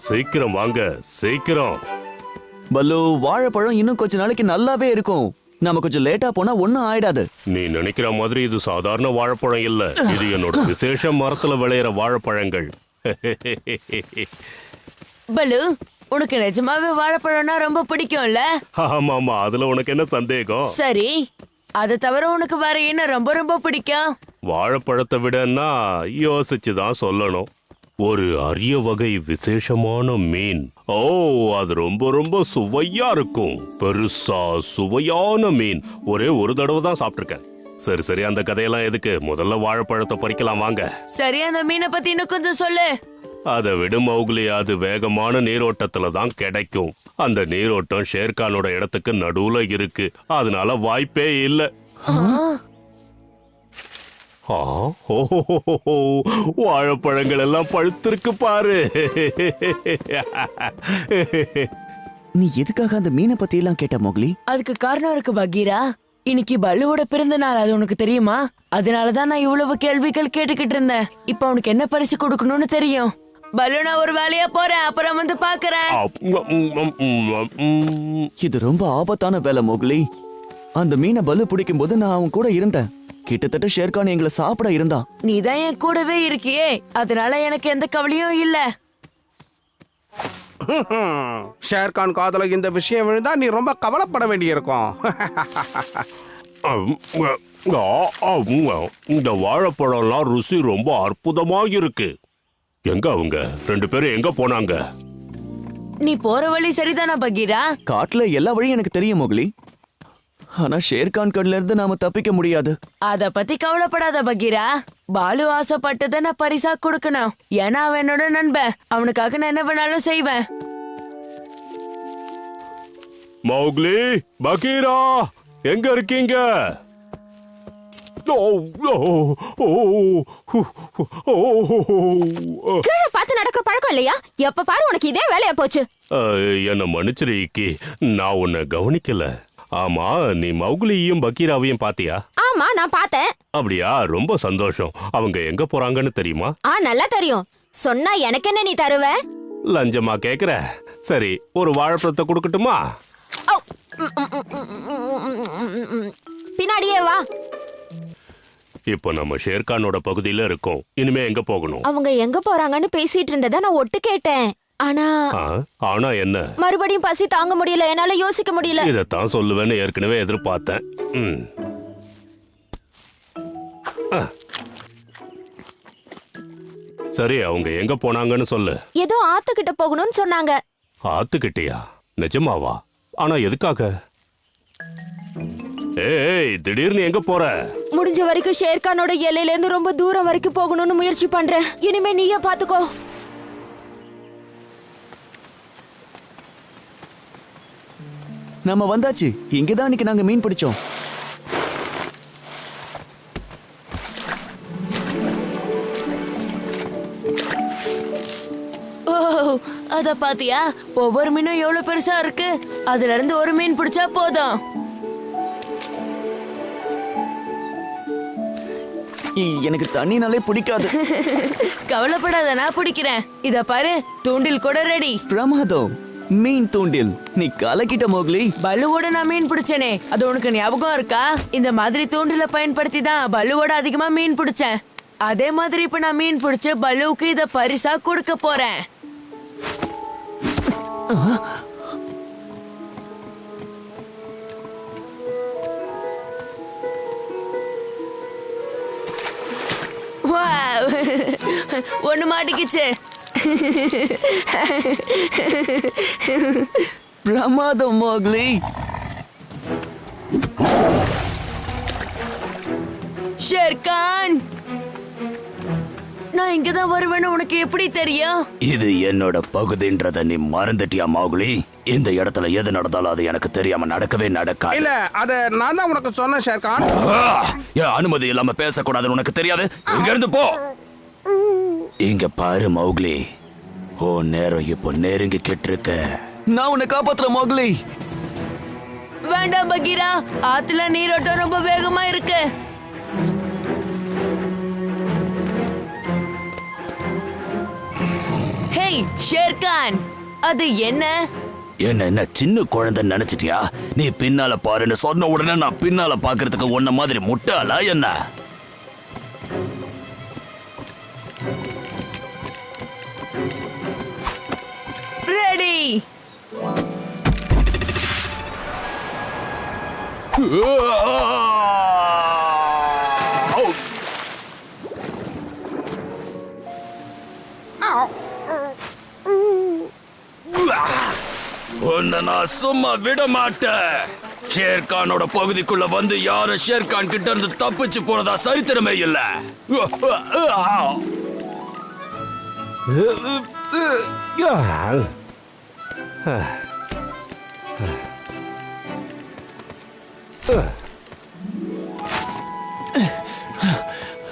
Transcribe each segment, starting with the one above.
சீக்கிரம் வாங்க, சீக்கிரம். பல்லு, வாழைப்பழம் இன்னும் கொஞ்ச நாளைக்கு நல்லாவே இருக்கும். நாம கொஞ்சம் லேட்டா போனா ஒண்ணும் ஆயிடாது. நீ நினைக்கிற மாதிரி இது சாதாரண வாழைப்பழம் இல்ல. இது என்னோட விசேஷ மரத்துல விளையிற வாழைப்பழங்கள். பலு, உனக்கு நிஜமாவே வாழைப்பழம்னா ரொம்ப பிடிக்கும்ல? ஆமாமா, அதுல உனக்கு என்ன சந்தேகம்? சரி, அதை தவிர உனக்கு வேற என்ன ரொம்ப ரொம்ப பிடிக்கும்? வாழைப்பழத்தை விடன்னா யோசிச்சுதான் சொல்லணும். ஒரு அரிய வகை விசேஷமான மீன். ஓ, அது ரொம்ப ரொம்ப சுவையா இருக்கும். பெருசா சுவையான மீன். ஒரே ஒரு தடவை தான் சாப்பிட்டிருக்கேன். சரி சரி, அந்த கதையெல்லாம் எதுக்கு? முதல்ல வாழைப்பழத்தை பறிக்கலாம் வாங்க. சரி, அந்த மீனை பத்தி இன்னும் கொஞ்சம் சொல்லு. அதை விட மௌக்லி, அது வேகமான நீரோட்டத்துல தான் கிடைக்கும். அந்த நீரோட்டம் ஷேர்கானோட இடத்துக்கு நடுவுல இருக்கு. அதனால வாய்ப்பே இல்லை. வாழைப்பழங்கள் எல்லாம் பழுத்திருக்கு பாரு. நீ எதுக்காக அந்த மீனை பத்தி எல்லாம் கேட்ட மோக்லி? அதுக்கு காரணம் இருக்கு பகீரா. இன்னைக்கு பல்லுவோட பிறந்த நாள், அது உனக்கு தெரியுமா? அதனாலதான் நான் இவ்வளவு கேள்விகள் கேட்டுக்கிட்டு இருந்தேன். இப்ப உனக்கு என்ன பரிசு கொடுக்கணும்னு தெரியும். பல்லு, நான் ஒரு வேலையா போறேன், அப்புறம் வந்து பாக்குறேன். இது ரொம்ப ஆபத்தான வேலை மோக்லி. அந்த மீனை பல்லு பிடிக்கும் போது நான் அவன் கூட இருந்தேன். கிட்டத்தட்ட ஷேர்கான் எங்களை சாப்பிட இருந்தான். நீதான் என் கூடவே இருக்கியே, அதனால எனக்கு எந்த கவலையும் இல்ல. ஷேர்கான் காதுல இந்த விஷயம் விழுந்தா நீ ரொம்ப கவலைப்பட வேண்டியிருக்கும். இந்த வாழைப்பழம்லாம் ருசி ரொம்ப அற்புதமா இருக்கு. எங்க அவங்க 2 பேரும் எங்க போனாங்க? நீ போற வழி சரிதானா பகீரா? காட்டுல எல்லா வழியும் எனக்கு தெரியும் மோக்லி. ஆனா ஷேர்கான் கண்ல இருந்து நாம தப்பிக்க முடியாது. அத பத்தி கவலைப்படாத பகீரா. பாலு ஆசைப்பட்டதை நான் பரிசா கொடுக்கணும். ஏன்னா அவன் என்னோட நண்பன். அவனுக்காக நான் என்ன வேணாலும் செய்வேன். மௌக்லி, பகீரா, எங்க இருக்கீங்க? கீழே பார்த்து நடக்கிற பழக்கம் இல்லையா? எப்ப பாரு உனக்கு இதே வேலையா போச்சு. என்ன மன்னிச்சிருக்கி, நான் உன்னை கவனிக்கல. ஆமா, நீ மௌக்லியையும் பகீராவையும் பாத்தியா? ஆமா, நான் பார்த்தேன். அப்படியா? ரொம்ப சந்தோஷம். அவங்க எங்க போறாங்கன்னு தெரியுமா? நல்லா தெரியும். சொன்னா எனக்கு என்ன நீ தருவ? லஞ்சமா கேக்குற? சரி, ஒரு வாழைப்பழத்தை கொடுக்கட்டுமா? பின்னாடியே வா. இப்போ நம்ம ஷேர்கானோட பகுதியில இருக்கோம். இனிமே எங்க போகணும்? அவங்க எங்க போறாங்கன்னு பேசிட்டு இருந்ததை நான் ஒட்டு கேட்டேன். ஆனா என்ன? மறுபடியும் பசி தாங்க முடியல, என்னால யோசிக்க முடியல. இதத்தான் சொல்லுவேன்னு ஏற்கனவே எதிர்பார்த்தேன். சரி, அவங்க எங்க போனாங்கன்னு சொல்லு. ஏதோ ஆத்துக்கிட்ட போகணும்னு சொன்னாங்க. ஆத்துக்கிட்டயா? நிஜமாவா? ஆனா எதுக்காக? ஏய், திடீர்னு எங்க போற? முடிஞ்ச வரைக்கும் ஷேர்கானோட எல்லையில இருந்து ரொம்ப தூரம் வரைக்கும் போகணும்னு முயற்சி பண்றேன். இனிமே நீயே பாத்துக்கோ. நாம வந்தாச்சு. இங்கதான் இன்னைக்கு நாங்க மீன் பிடிச்சோம். அத பாத்தியா? ஒவ்வொரு மீனும் எவ்வளவு பெருசா இருக்கு. அதுல இருந்து ஒரு மீன் பிடிச்சா போதும். எனக்கு தண்ணினாலே பிடிக்காது. கவலைப்படாத, நான் பிடிக்கிறேன். இத பாரு, தூண்டில் கூட ரெடி. பிரமாதம், மீன் தூண்டில். நீ கலக்கிட்ட மோக்லி. பல்லுவோட நான் மீன் பிடிச்சேனே, அது உனக்கு ஞாபகம் இருக்கா? இந்த மாதிரி தூண்டில பயன்படுத்தி தான் பல்லுவோட அதிகமா மீன் பிடிச்சேன். அதே மாதிரி இப்ப நான் மீன் பிடிச்சு பல்லுவுக்கு இத பரிசா கொடுக்க போறேன். ஒண்ணு மாட்டிக்கிச்சு. பிரமாதம் மோக்லி. ஷேர்கான், நான் இங்கதான் வருவேன்னு உனக்கு எப்படி தெரியும்? இது என்னோட பகுதின்றத நீ மறந்துட்டியா மௌக்லி? இந்த இடத்துல எது நடந்தாலும் அது எனக்கு தெரியாம நடக்கவே நடக்காது. இல்ல, அத நான் தான் உனக்கு சொன்னேன் ஷேர்கான். ஏன் அனுமதி இல்லாம பேசக்கூடாதுன்னு உனக்கு தெரியாது? இங்க இருந்து போ. இங்க பாரு மௌக்லி, ஓ நேரம் இப்போ நெருங்கிக்கிட்டு இருக்க. நான் உன்னை காப்பாத்துறேன் மோக்லி. வேண்டாம் பகீரா, ஆத்துல நீரோட்டம் ரொம்ப வேகமா இருக்கு. ஹே, ஹேய் ஷேர்கான், அது என்ன? என்ன சின்ன குழந்தை நினைச்சிட்டியா? நீ பின்னால பாருன்னு சொன்ன உடனே நான் பின்னால பாக்குறதுக்கு உன்ன மாதிரி முட்டாளா என்ன? ரெடி. உன்னை நான் சும்மா விட மாட்டேன். ஷேர்கானோட பகுதிக்குள்ள வந்து யாரும் ஷேர்கான் கிட்ட இருந்து தப்பிச்சு போனதா சரித்திரமே இல்ல.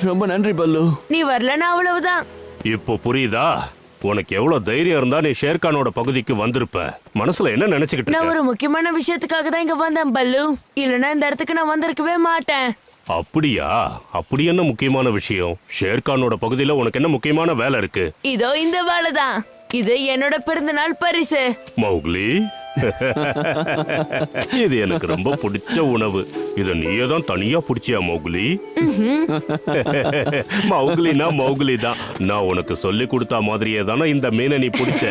ரொம்ப நன்றி பல்லு. நீ வரலன்னா அவ்வளவுதான். இப்போ புரியுதா? உனக்கு எவ்வளவு தைரியம் இருந்தா நீ ஷேர்கானோட பகுதிக்கு வந்திருப்ப. மனசுல என்ன நினைச்சுக்கிட்டு நான் இருக்க? ஒரு முக்கியமான விஷயத்துக்காக தான் இங்க வந்தேன் பல்லு. இல்லனா இந்த இடத்துக்கு நான் வந்திருக்கவே மாட்டேன். அப்படியா? அப்படி என்ன முக்கியமான விஷயம்? ஷேர்கானோட பகுதியில உனக்கு என்ன முக்கியமான வேலை இருக்கு? இதோ இந்த வேலை தான். இது என்னோட பிறந்தநாள் பரிசு. மௌக்லி, இது எனக்கு ரொம்ப பிடிச்ச உணவு. இத நீயே தான் தனியா பிடிச்சியா மௌக்லி? மௌக்லினா மௌக்லி தான். நான் உனக்கு சொல்லி கொடுத்த மாதிரியே தானே இந்த மீனை நீ பிடிச்ச.